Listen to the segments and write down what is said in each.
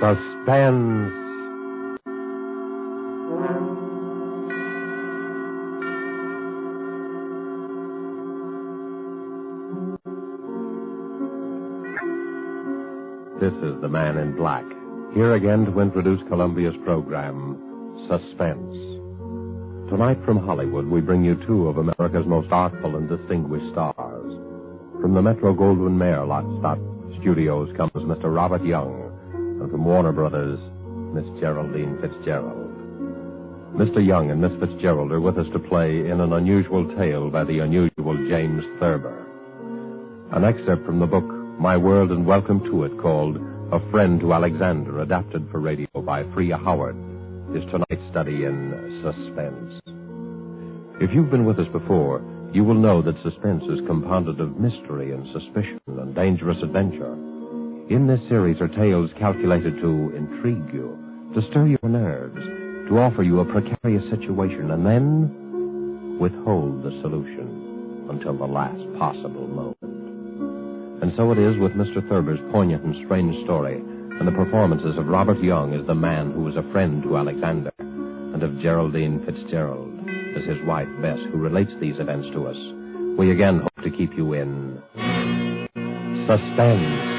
Suspense. This is the Man in Black, here again to introduce Columbia's program, Suspense. Tonight from Hollywood, we bring you two of America's most artful and distinguished stars. From the Metro-Goldwyn-Mayer-Lockstock Studios comes Mr. Robert Young, and from Warner Brothers, Miss Geraldine Fitzgerald. Mr. Young and Miss Fitzgerald are with us to play in an unusual tale by the unusual James Thurber. An excerpt from the book My World and Welcome to It, called A Friend to Alexander, adapted for radio by Freya Howard, is tonight's study in Suspense. If you've been with us before, you will know that suspense is compounded of mystery and suspicion and dangerous adventure. In this series are tales calculated to intrigue you, to stir your nerves, to offer you a precarious situation, and then withhold the solution until the last possible moment. And so it is with Mr. Thurber's poignant and strange story, and the performances of Robert Young as the man who was a friend to Alexander, and of Geraldine Fitzgerald as his wife Bess, who relates these events to us. We again hope to keep you in suspense.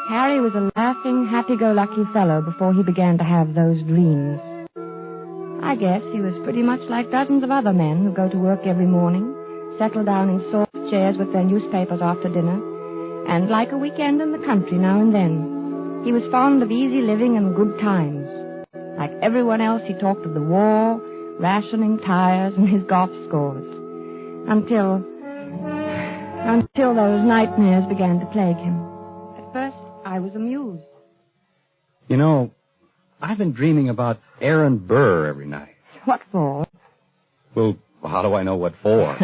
Harry was a laughing, happy-go-lucky fellow before he began to have those dreams. I guess he was pretty much like dozens of other men who go to work every morning, settle down in soft chairs with their newspapers after dinner, and like a weekend in the country now and then. He was fond of easy living and good times. Like everyone else, he talked of the war, rationing, tires, and his golf scores. Until those nightmares began to plague him. At first, I was amused. You know, I've been dreaming about Aaron Burr every night. What for? Well, how do I know what for?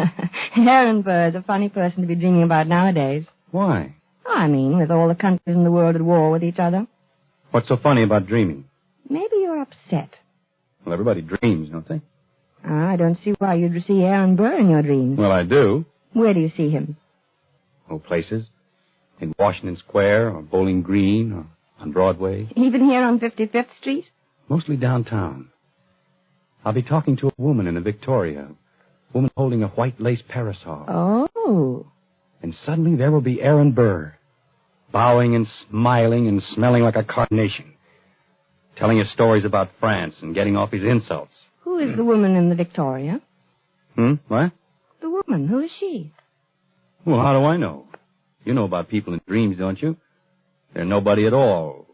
Aaron Burr is a funny person to be dreaming about nowadays. Why? I mean, with all the countries in the world at war with each other. What's so funny about dreaming? Maybe you're upset. Well, everybody dreams, don't they? I don't see why you'd see Aaron Burr in your dreams. Well, I do. Where do you see him? Oh, places. In Washington Square, or Bowling Green, or on Broadway. Even here on 55th Street? Mostly downtown. I'll be talking to a woman in the Victoria. A woman holding a white lace parasol. Oh. And suddenly there will be Aaron Burr, bowing and smiling and smelling like a carnation, telling us stories about France and getting off his insults. Who is the woman in the Victoria? What? The woman. Who is she? Well, how do I know? You know about people in dreams, don't you? They're nobody at all.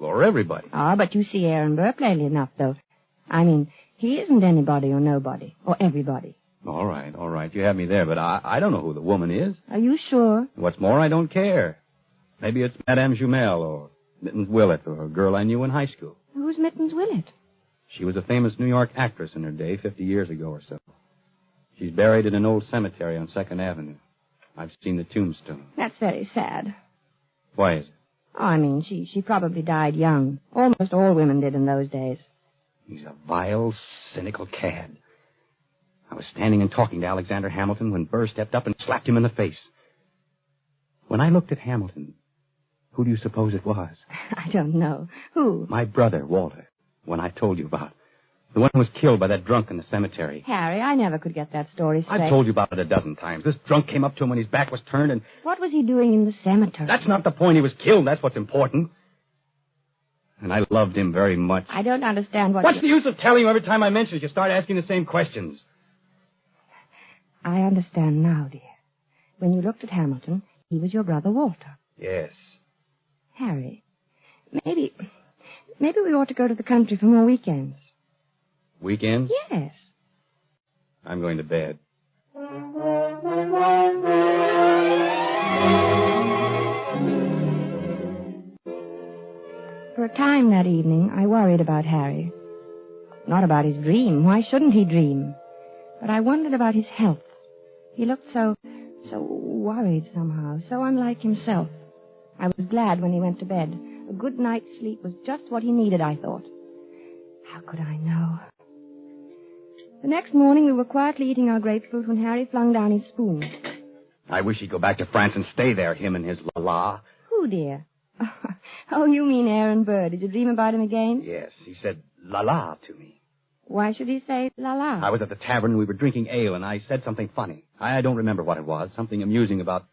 Or everybody. Ah, but you see Aaron Burr plainly enough, though. I mean, he isn't anybody or nobody. Or everybody. All right. You have me there, but I don't know who the woman is. Are you sure? What's more, I don't care. Maybe it's Madame Jumel or Mittens Willett or a girl I knew in high school. Who's Mittens Willett? She was a famous New York actress in her day, 50 years ago or so. She's buried in an old cemetery on 2nd Avenue. I've seen the tombstone. That's very sad. Why is it? Oh, I mean, she probably died young. Almost all women did in those days. He's a vile, cynical cad. I was standing and talking to Alexander Hamilton when Burr stepped up and slapped him in the face. When I looked at Hamilton, who do you suppose it was? I don't know. Who? My brother, Walter, one I told you about. The one who was killed by that drunk in the cemetery. Harry, I never could get that story straight. I've told you about it a dozen times. This drunk came up to him when his back was turned and... What was he doing in the cemetery? That's not the point. He was killed. That's what's important. And I loved him very much. I don't understand what... What's the use of telling you every time I mention it? You start asking the same questions. I understand now, dear. When you looked at Hamilton, he was your brother Walter. Yes. Harry, maybe we ought to go to the country for more weekends. Weekends? Yes. I'm going to bed. For a time that evening, I worried about Harry. Not about his dream. Why shouldn't he dream? But I wondered about his health. He looked so worried somehow, so unlike himself. I was glad when he went to bed. A good night's sleep was just what he needed, I thought. How could I know? The next morning, we were quietly eating our grapefruit when Harry flung down his spoon. I wish he'd go back to France and stay there, him and his la-la. Who, dear? Oh, you mean Aaron Burr. Did you dream about him again? Yes, he said la-la to me. Why should he say la-la? I was at the tavern and we were drinking ale, and I said something funny. I don't remember what it was. Something amusing about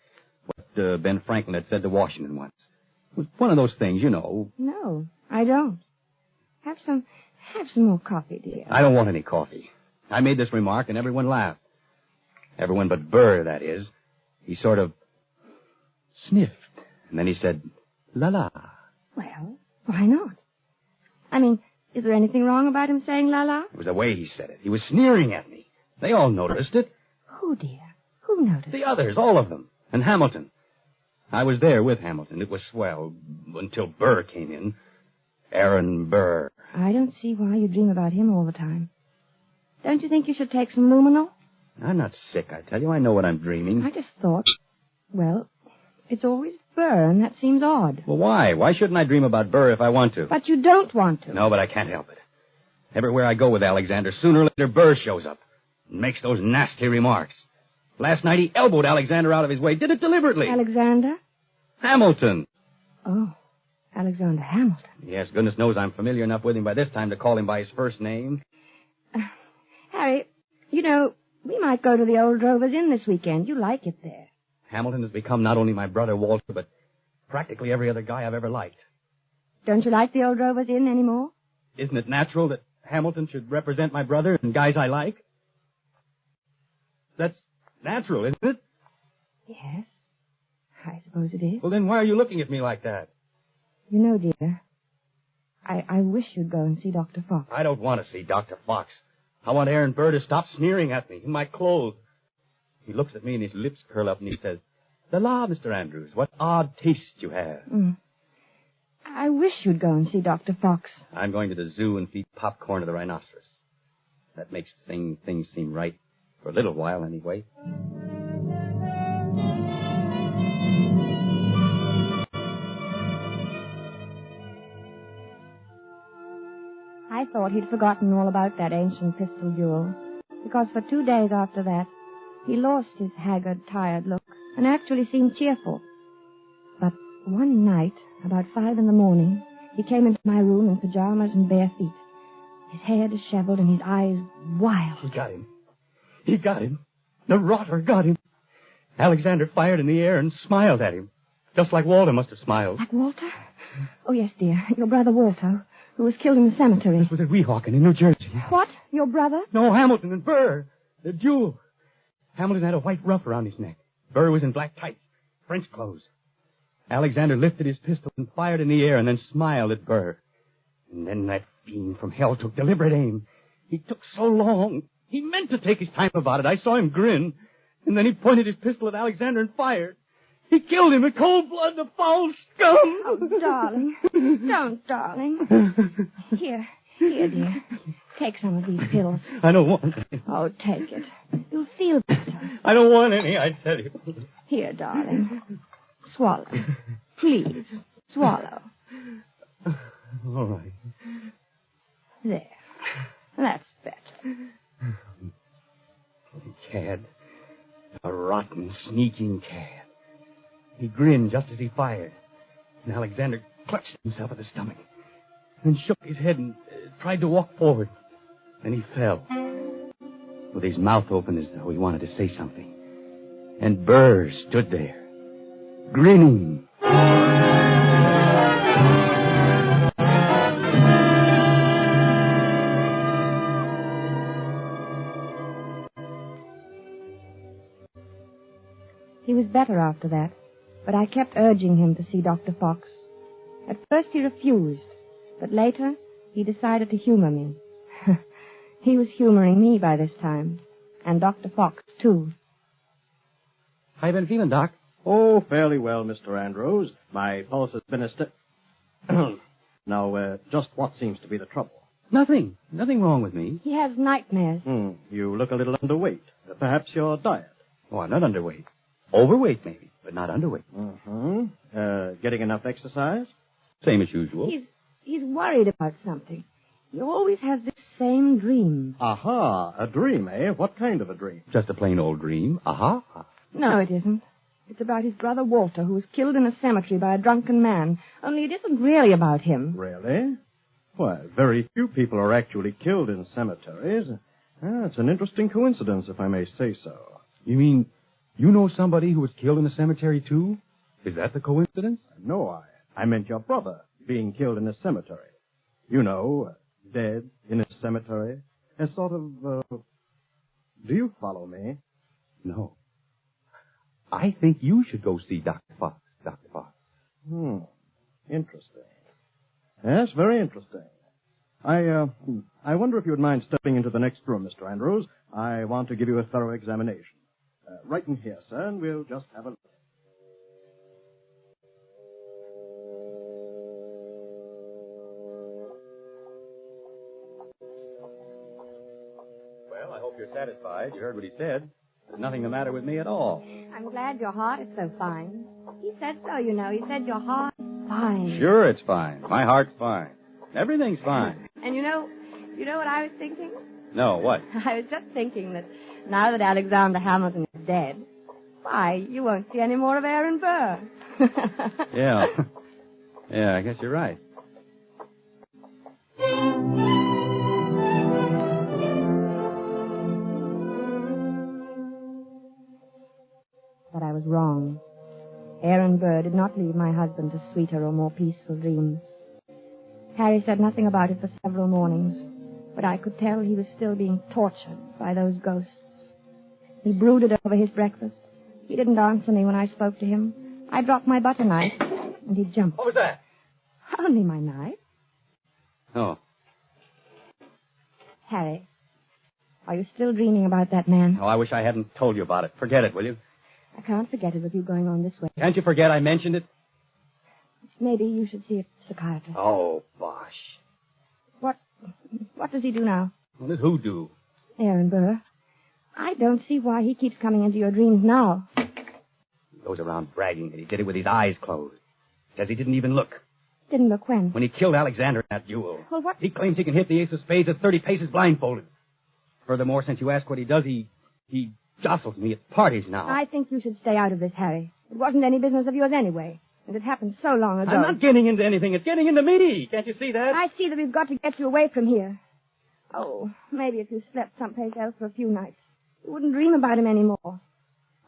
what Ben Franklin had said to Washington once. It was one of those things, you know. No, I don't. Have some more coffee, dear. I don't want any coffee. I made this remark and everyone laughed. Everyone but Burr, that is. He sort of sniffed, and then he said, la-la. Well, why not? I mean, is there anything wrong about him saying la-la? It was the way he said it. He was sneering at me. They all noticed it. Who, dear? Who noticed? The others, all of them. And Hamilton. I was there with Hamilton. It was swell until Burr came in. Aaron Burr. I don't see why you dream about him all the time. Don't you think you should take some luminol? I'm not sick, I tell you. I know what I'm dreaming. I just thought, well, it's always Burr, and that seems odd. Well, why? Why shouldn't I dream about Burr if I want to? But you don't want to. No, but I can't help it. Everywhere I go with Alexander, sooner or later Burr shows up and makes those nasty remarks. Last night he elbowed Alexander out of his way. Did it deliberately. Alexander? Hamilton. Oh, Alexander Hamilton. Yes, goodness knows I'm familiar enough with him by this time to call him by his first name. Harry, you know, we might go to the Old Drovers Inn this weekend. You like it there. Hamilton has become not only my brother Walter, but practically every other guy I've ever liked. Don't you like the Old Drovers Inn anymore? Isn't it natural that Hamilton should represent my brother and guys I like? That's natural, isn't it? Yes, I suppose it is. Well, then why are you looking at me like that? You know, dear, I wish you'd go and see Dr. Fox. I don't want to see Dr. Fox. I want Aaron Burr to stop sneering at me in my clothes. He looks at me and his lips curl up and he says, "La, Mr. Andrews, what odd taste you have." I wish you'd go and see Dr. Fox. I'm going to the zoo and feed popcorn to the rhinoceros. That makes things seem right. For a little while, anyway. I thought he'd forgotten all about that ancient pistol duel, because for 2 days after that, he lost his haggard, tired look and actually seemed cheerful. But one night, about 5 a.m, he came into my room in pajamas and bare feet, his hair disheveled and his eyes wild. He got him. He got him. The rotter got him. Alexander fired in the air and smiled at him, just like Walter must have smiled. Like Walter? Oh, yes, dear. Your brother Walter, who was killed in the cemetery. This was at Weehawken in New Jersey. What? Your brother? No, Hamilton and Burr. The duel. Hamilton had a white ruff around his neck. Burr was in black tights, French clothes. Alexander lifted his pistol and fired in the air and then smiled at Burr. And then that fiend from hell took deliberate aim. He took so long. He meant to take his time about it. I saw him grin. And then he pointed his pistol at Alexander and fired. He killed him in cold blood, the foul scum. Oh, darling. Don't, darling. Here, dear. Take some of these pills. I don't want any. Oh, take it. You'll feel better. I don't want any, I tell you. Here, darling. Swallow. Please, swallow. All right. There. That's better. Cad. A rotten, sneaking cad. He grinned just as he fired. And Alexander clutched himself at the stomach. Then shook his head and tried to walk forward. Then he fell. With his mouth open as though he wanted to say something. And Burr stood there, grinning. He was better after that, but I kept urging him to see Dr. Fox. At first he refused, but later he decided to humor me. He was humoring me by this time, and Dr. Fox, too. How you been feeling, Doc? Oh, fairly well, Mr. Andrews. My pulse has been Now, just what seems to be the trouble? Nothing. Nothing wrong with me. He has nightmares. You look a little underweight. Perhaps your diet. Oh, I'm not underweight. Overweight, maybe, but not underweight. Getting enough exercise? Same as usual. He's worried about something. He always has this same dream. Aha, a dream, eh? What kind of a dream? Just a plain old dream. Aha. No, it isn't. It's about his brother Walter, who was killed in a cemetery by a drunken man. Only it isn't really about him. Really? Why, very few people are actually killed in cemeteries. It's an interesting coincidence, if I may say so. You mean you know somebody who was killed in a cemetery, too? Is that the coincidence? No, I meant your brother being killed in a cemetery. You know, dead in a cemetery. A sort of, do you follow me? No. I think you should go see Dr. Fox, Dr. Fox. Interesting. Yes, very interesting. I wonder if you would mind stepping into the next room, Mr. Andrews. I want to give you a thorough examination. Right in here, sir, and we'll just have a look. Well, I hope you're satisfied. You heard what he said. There's nothing the matter with me at all. I'm glad your heart is so fine. He said so, you know. He said your heart is fine. Sure, it's fine. My heart's fine. Everything's fine. And you know what I was thinking? No, what? I was just thinking that now that Alexander Hamilton is dead, why, you won't see any more of Aaron Burr. Yeah. Yeah, I guess you're right. But I was wrong. Aaron Burr did not leave my husband to sweeter or more peaceful dreams. Harry said nothing about it for several mornings, but I could tell he was still being tortured by those ghosts. He brooded over his breakfast. He didn't answer me when I spoke to him. I dropped my butter knife, and he jumped. What was that? Only my knife. Oh. Harry, are you still dreaming about that man? Oh, I wish I hadn't told you about it. Forget it, will you? I can't forget it with you going on this way. Can't you forget I mentioned it? Maybe you should see a psychiatrist. Oh, bosh. What does he do now? What does who do? Aaron Burr. I don't see why he keeps coming into your dreams now. He goes around bragging that he did it with his eyes closed. Says he didn't even look. Didn't look when? When he killed Alexander in that duel. Well, what? He claims he can hit the ace of spades at 30 paces blindfolded. Furthermore, since you ask what he does, he jostles me at parties now. I think you should stay out of this, Harry. It wasn't any business of yours anyway. And it happened so long ago. I'm not getting into anything. It's getting into me. Can't you see that? I see that we've got to get you away from here. Oh, maybe if you slept someplace else for a few nights, you wouldn't dream about him anymore.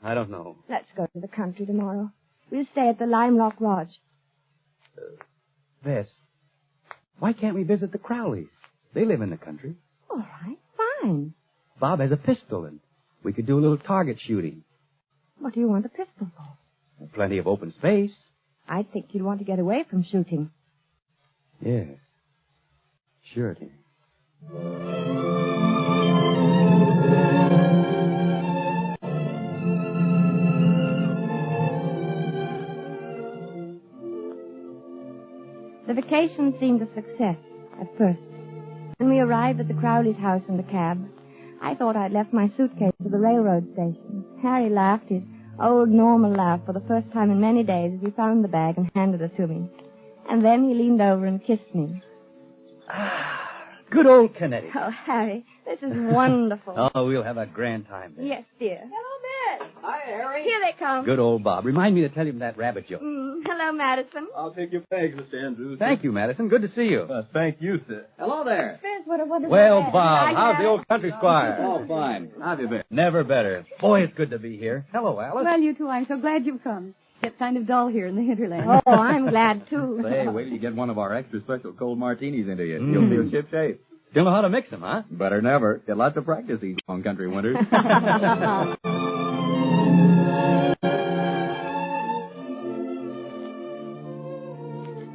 I don't know. Let's go to the country tomorrow. We'll stay at the Lime Rock Lodge. Bess, why can't we visit the Crowleys? They live in the country. All right, fine. Bob has a pistol, and we could do a little target shooting. What do you want a pistol for? Plenty of open space. I think you'd want to get away from shooting. Yes. Sure, dear. The vacation seemed a success at first. When we arrived at the Crowley's house in the cab, I thought I'd left my suitcase at the railroad station. Harry laughed his old normal laugh for the first time in many days as he found the bag and handed it to me. And then he leaned over and kissed me. Good old Connecticut. Oh, Harry, this is wonderful. Oh, we'll have a grand time there. Yes, dear. Hello, Bess. Hi, Harry. Here they come. Good old Bob. Remind me to tell him that rabbit joke. Hello, Madison. I'll take your bags, Mr. Andrews. Thank you, Madison. Good to see you. Thank you, sir. Hello there. Spence, what is Well, that? Bob, how's the old country squire? Oh, fine. How have you been? Never better. Boy, it's good to be here. Hello, Alice. Well, you two, I'm so glad you've come. It's kind of dull here in the hinterland. Oh, I'm glad, too. Say, wait till you get one of our extra special cold martinis into you. You'll feel ship-shape. Still know how to mix them, huh? Better never. Get lots of practice these long country winters.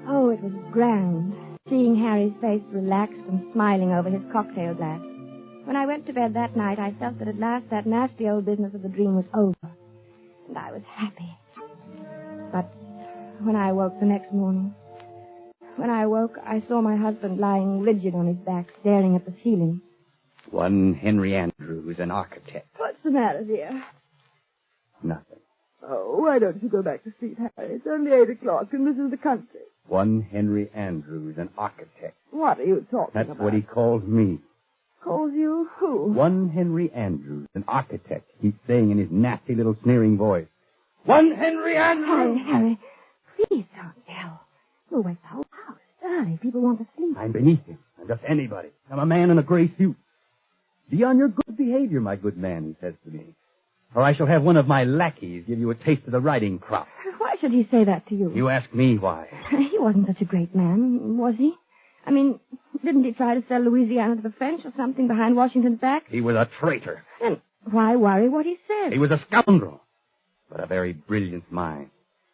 Oh, it was grand, seeing Harry's face relaxed and smiling over his cocktail glass. When I went to bed that night, I felt that at last that nasty old business of the dream was over. And I was happy. But when I woke the next morning, I saw my husband lying rigid on his back, staring at the ceiling. One Henry Andrews, an architect. What's the matter, dear? Nothing. Oh, why don't you go back to sleep, Harry? It's only 8 o'clock, and this is the country. One Henry Andrews, an architect. What are you talking That's about? what he calls me. Calls you who? One Henry Andrews, an architect. He's saying in his nasty little sneering voice. One Henry Andrews! Harry, please don't yell. You'll wake the whole house. Darling, people want to sleep. I'm beneath him. I'm just anybody. I'm a man in a gray suit. Be on your good behavior, my good man, he says to me. Or I shall have one of my lackeys give you a taste of the riding crop. Why should he say that to you? You ask me why. He wasn't such a great man, was he? I mean, didn't he try to sell Louisiana to the French or something behind Washington's back? He was a traitor. Then why worry what he said? He was a scoundrel, but a very brilliant mind.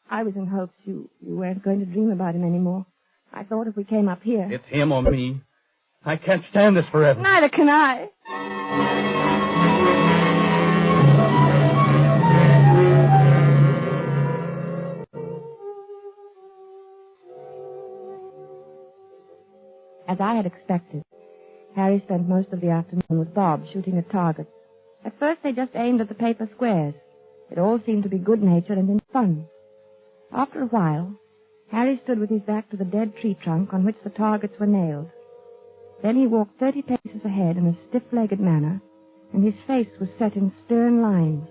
I was in hopes you weren't going to dream about him anymore. I thought if we came up here... It's him or me. I can't stand this forever. Neither can I. As I had expected, Harry spent most of the afternoon with Bob shooting at targets. At first they just aimed at the paper squares. It all seemed to be good-natured and in fun. After a while, Harry stood with his back to the dead tree trunk on which the targets were nailed. Then he walked 30 paces ahead in a stiff-legged manner, and his face was set in stern lines.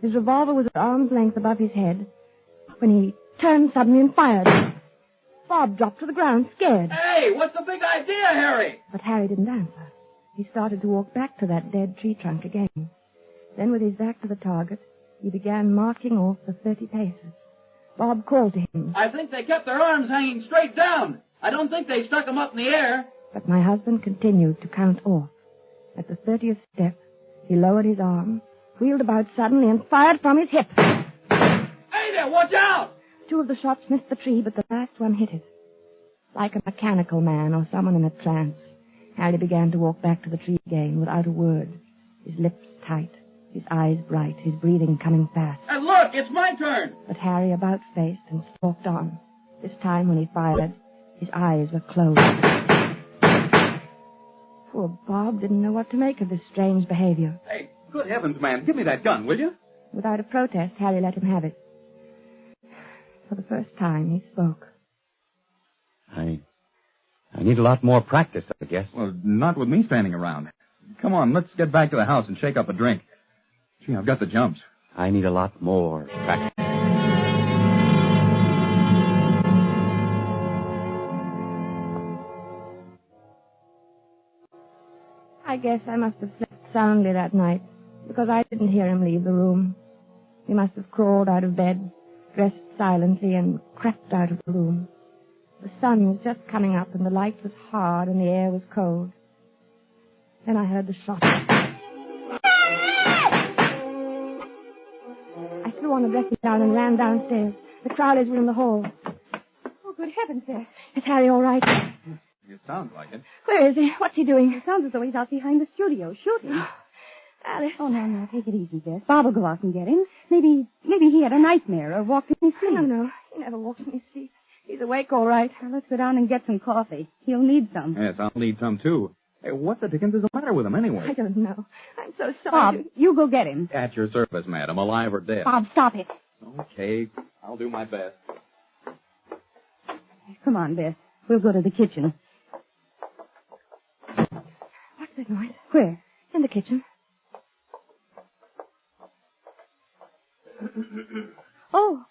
His revolver was at arm's length above his head when he turned suddenly and fired. Bob dropped to the ground, scared. Hey, what's the big idea, Harry? But Harry didn't answer. He started to walk back to that dead tree trunk again. Then, with his back to the target, he began marking off the 30 paces. Bob called to him. I think they kept their arms hanging straight down. I don't think they stuck them up in the air. But my husband continued to count off. At the 30th step, he lowered his arm, wheeled about suddenly, and fired from his hip. Hey there, watch out! 2 of the shots missed the tree, but the last one hit it. Like a mechanical man or someone in a trance, Harry began to walk back to the tree again without a word, his lips tight, his eyes bright, his breathing coming fast. And look, it's my turn. But Harry about-faced and stalked on. This time when he fired, his eyes were closed. Poor Bob didn't know what to make of this strange behavior. Hey, good heavens, man, give me that gun, will you? Without a protest, Harry let him have it. For the first time, he spoke. I need a lot more practice, I guess. Well, not with me standing around. Come on, let's get back to the house and shake up a drink. Gee, I've got the jumps. I need a lot more practice. I guess I must have slept soundly that night, because I didn't hear him leave the room. He must have crawled out of bed, dressed silently, and crept out of the room. The sun was just coming up, and the light was hard, and the air was cold. Then I heard the shot. I threw on the dressing gown and ran downstairs. The Crowleys were in the hall. Oh, good heavens, sir. Is Harry all right? It sounds like it. Where is he? What's he doing? It sounds as though he's out behind the studio shooting. Alice. Oh, no, take it easy, Bess. Bob will go out and get him. Maybe he had a nightmare or walked in his sleep. No. He never walks in his sleep. He's awake all right. Well, let's go down and get some coffee. He'll need some. Yes, I'll need some, too. Hey, what the dickens is the matter with him, anyway? I don't know. I'm so sorry. Bob, you go get him. At your service, madam, alive or dead. Bob, stop it. Okay, I'll do my best. Come on, Bess. We'll go to the kitchen. What's that noise? Where? In the kitchen. Oh,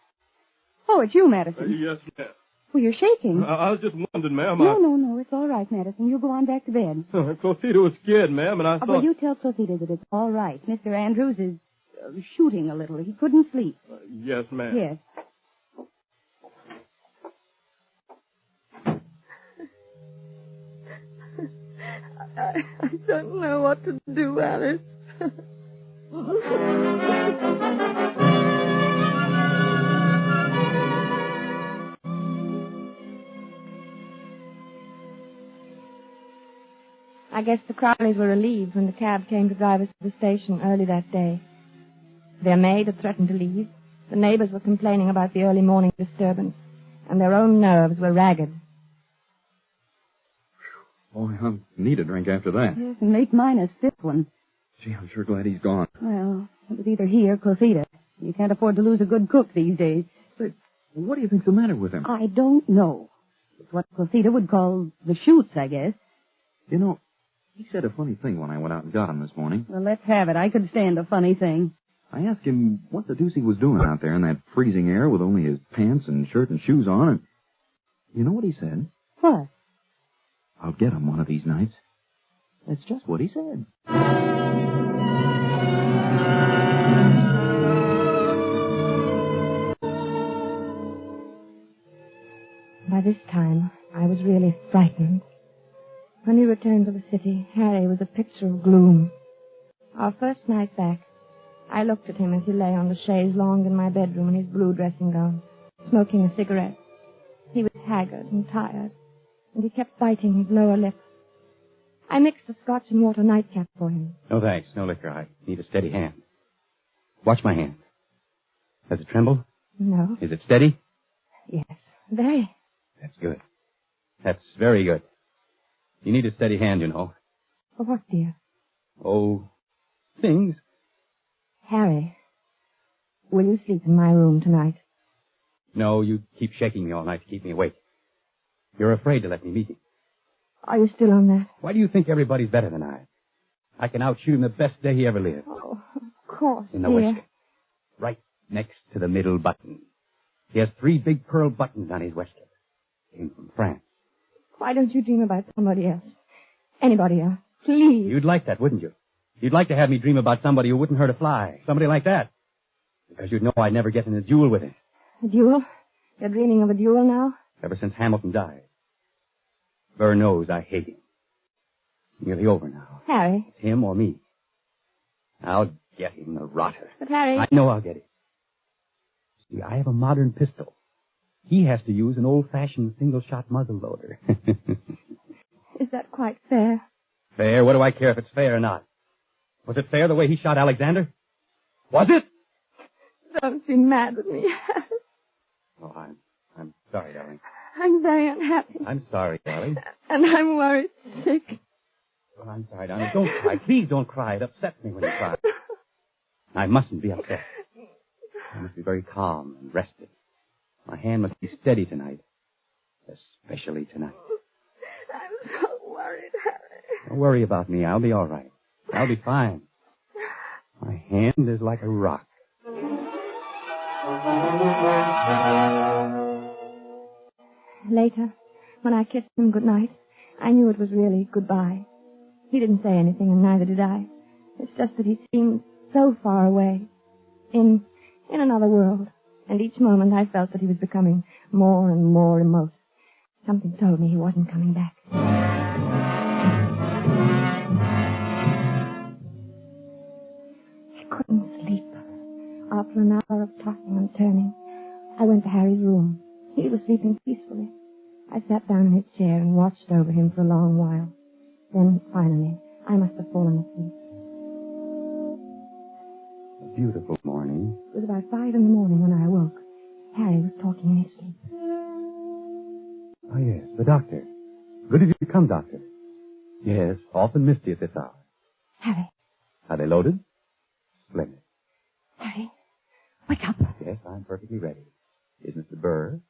it's you, Madison. Yes, ma'am. Well, you're shaking. I was just wondering, ma'am. No, it's all right, Madison. You go on back to bed. Closita was scared, ma'am, and I thought... Well, you tell Closita that it's all right. Mr. Andrews is shooting a little. He couldn't sleep. Yes, ma'am. Yes. I don't know what to do, Alice. I guess the Crowleys were relieved when the cab came to drive us to the station early that day. Their maid had threatened to leave. The neighbors were complaining about the early morning disturbance, and their own nerves were ragged. Boy, I'll need a drink after that. Yes, and make mine a stiff one. Gee, I'm sure glad he's gone. Well, it was either he or Closita. You can't afford to lose a good cook these days. But what do you think's the matter with him? I don't know. It's what Closita would call the shoots, I guess. You know, he said a funny thing when I went out and got him this morning. Well, let's have it. I could stand a funny thing. I asked him what the deuce he was doing out there in that freezing air with only his pants and shirt and shoes on, and you know what he said? What? I'll get him one of these nights. That's just what he said. By this time, I was really frightened. When we returned to the city, Harry was a picture of gloom. Our first night back, I looked at him as he lay on the chaise longue in my bedroom in his blue dressing gown, smoking a cigarette. He was haggard and tired, and he kept biting his lower lip. I mixed a scotch and water nightcap for him. No thanks, no liquor. I need a steady hand. Watch my hand. Does it tremble? No. Is it steady? Yes, very. That's good. That's very good. You need a steady hand, you know. For what, dear? Oh, things. Harry, will you sleep in my room tonight? No, you keep shaking me all night to keep me awake. You're afraid to let me meet him. Are you still on that? Why do you think everybody's better than I? I can outshoot him the best day he ever lived. Oh, of course, In the dear. waistcoat. Right next to the middle button. He has 3 big pearl buttons on his waistcoat. Came from France. Why don't you dream about somebody else? Anybody else? Please. You'd like that, wouldn't you? You'd like to have me dream about somebody who wouldn't hurt a fly. Somebody like that. Because you'd know I'd never get in a duel with him. A duel? You're dreaming of a duel now? Ever since Hamilton died. Burr knows I hate him. Nearly over now. Harry. It's him or me. I'll get him, the rotter. But Harry... I know I'll get him. See, I have a modern pistol. He has to use an old-fashioned single-shot muzzle loader. Is that quite fair? Fair? What do I care if it's fair or not? Was it fair the way he shot Alexander? Was it? Don't be mad with me, Harry. Oh, I'm sorry, darling. I'm very unhappy. I'm sorry, darling. And I'm worried sick. Oh, I'm sorry, darling. Don't cry. Please don't cry. It upsets me when you cry. I mustn't be upset. I must be very calm and rested. My hand must be steady tonight. Especially tonight. I'm so worried, Harry. Don't worry about me. I'll be all right. I'll be fine. My hand is like a rock. Later, when I kissed him goodnight, I knew it was really goodbye. He didn't say anything, and neither did I. It's just that he seemed so far away, in another world, and each moment I felt that he was becoming more and more remote. Something told me he wasn't coming back. I couldn't sleep. After an hour of tossing and turning, I went to Harry's room. He was sleeping peacefully. I sat down in his chair and watched over him for a long while. Then, finally, I must have fallen asleep. A beautiful morning. It was about 5 in the morning when I awoke. Harry was talking in his sleep. Oh, yes, the doctor. Good of you to come, doctor. Yes, often missed you at this hour. Harry. Are they loaded? Splendid. Harry, wake up. Yes, I'm perfectly ready. Is Mr. Burr?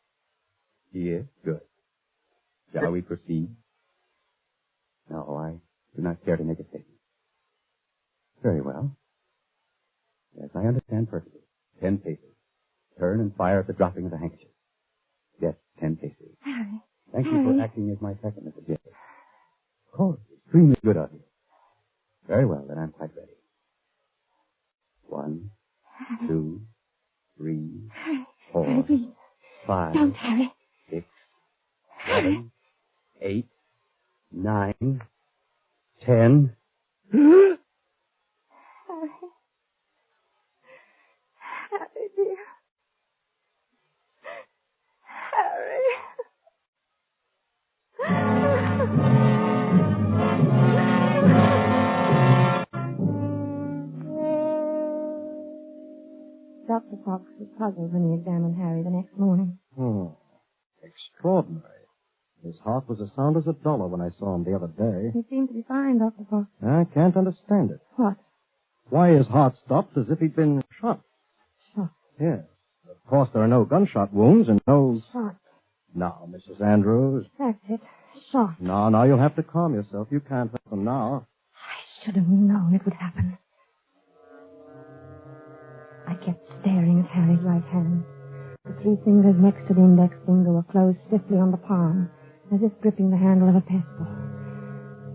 He is? Good. Shall we proceed? No, I do not care to make a statement. Very well. Yes, I understand perfectly. 10 paces. Turn and fire at the dropping of the handkerchief. Yes, 10 paces. Harry. Thank you Harry. for acting as my second, Mr. Jay. Of course, extremely good of you. Very well, then I'm quite ready. 1, 2, 3, Harry. 4, Harry, please. 5, Don't, Harry. 6, Harry. 7, 8, 9, 10. Harry. Harry, dear. Harry. Dr. Fox was puzzled when he examined Harry the next morning. Extraordinary. His heart was as sound as $1 when I saw him the other day. He seemed to be fine, Dr. Fox. I can't understand it. What? Why his heart stopped as if he'd been shot. Shot. Yes. Of course, there are no gunshot wounds and no... Shot. Now, Mrs. Andrews. That's it. Shot. No, you'll have to calm yourself. You can't hurt them now. I should have known it would happen. I kept staring at Harry's right hand. The three fingers next to the index finger were closed stiffly on the palm, as if gripping the handle of a pestle.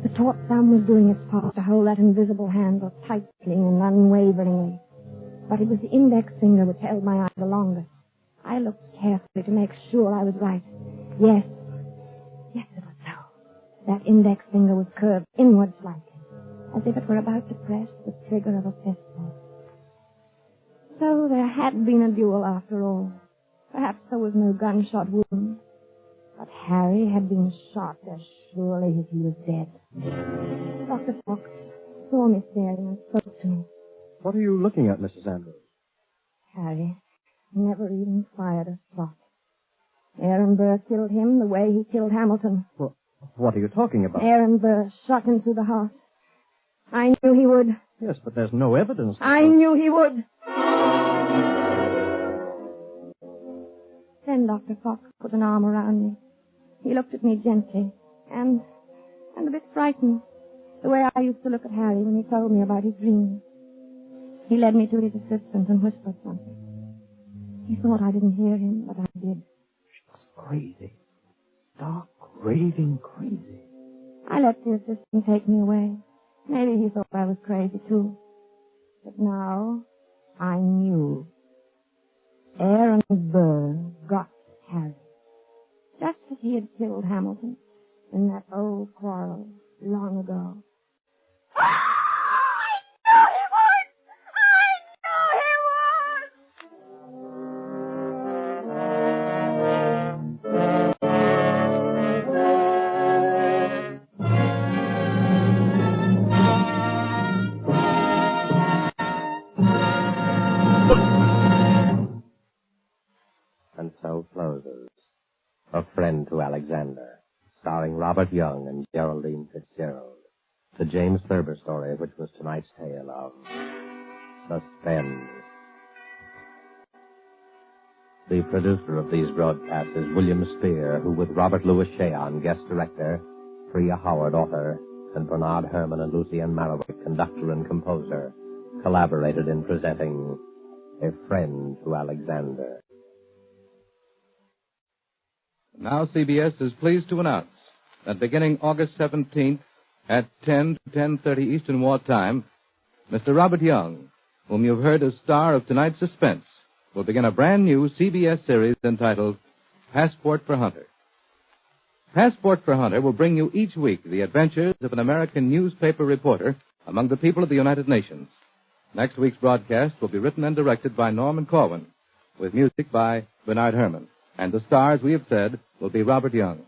The taut thumb was doing its part to hold that invisible handle tightly and unwaveringly. But it was the index finger which held my eye the longest. I looked carefully to make sure I was right. Yes, it was so. That index finger was curved inward slightly, as if it were about to press the trigger of a pistol. So there had been a duel after all. Perhaps there was no gunshot wound. But Harry had been shot as surely as he was dead. Dr. Fox saw me staring and spoke to me. What are you looking at, Mrs. Andrews? Harry never even fired a shot. Aaron Burr killed him the way he killed Hamilton. Well, what are you talking about? Aaron Burr shot him through the heart. I knew he would. Yes, but there's no evidence. I knew he would. Then Dr. Fox put an arm around me. He looked at me gently and a bit frightened, the way I used to look at Harry when he told me about his dreams. He led me to his assistant and whispered something. He thought I didn't hear him, but I did. She was crazy. Stark, raving crazy. I let the assistant take me away. Maybe he thought I was crazy, too. But now I knew. Aaron Burr got Harry. Just as he had killed Hamilton in that old quarrel long ago. And so closes A Friend to Alexander, starring Robert Young and Geraldine Fitzgerald. The James Thurber story, which was tonight's tale of Suspense. The producer of these broadcasts is William Spear, who with Robert Louis Cheon, guest director, Priya Howard, author, and Bernard Herrmann and Lucienne Marowick, conductor and composer, collaborated in presenting A Friend to Alexander. Now CBS is pleased to announce that beginning August 17th at 10 to 10:30 Eastern Wartime, Mr. Robert Young, whom you've heard as star of tonight's Suspense, will begin a brand new CBS series entitled Passport for Hunter. Passport for Hunter will bring you each week the adventures of an American newspaper reporter among the people of the United Nations. Next week's broadcast will be written and directed by Norman Corwin, with music by Bernard Herrmann. And the stars, we have said, will be Robert Young.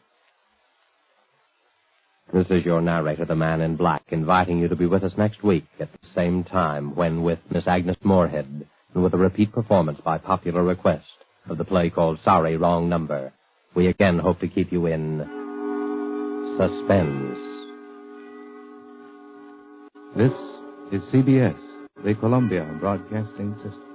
This is your narrator, the Man in Black, inviting you to be with us next week at the same time when, with Miss Agnes Moorehead, and with a repeat performance by popular request of the play called Sorry, Wrong Number, we again hope to keep you in suspense. This is CBS, the Columbia Broadcasting System.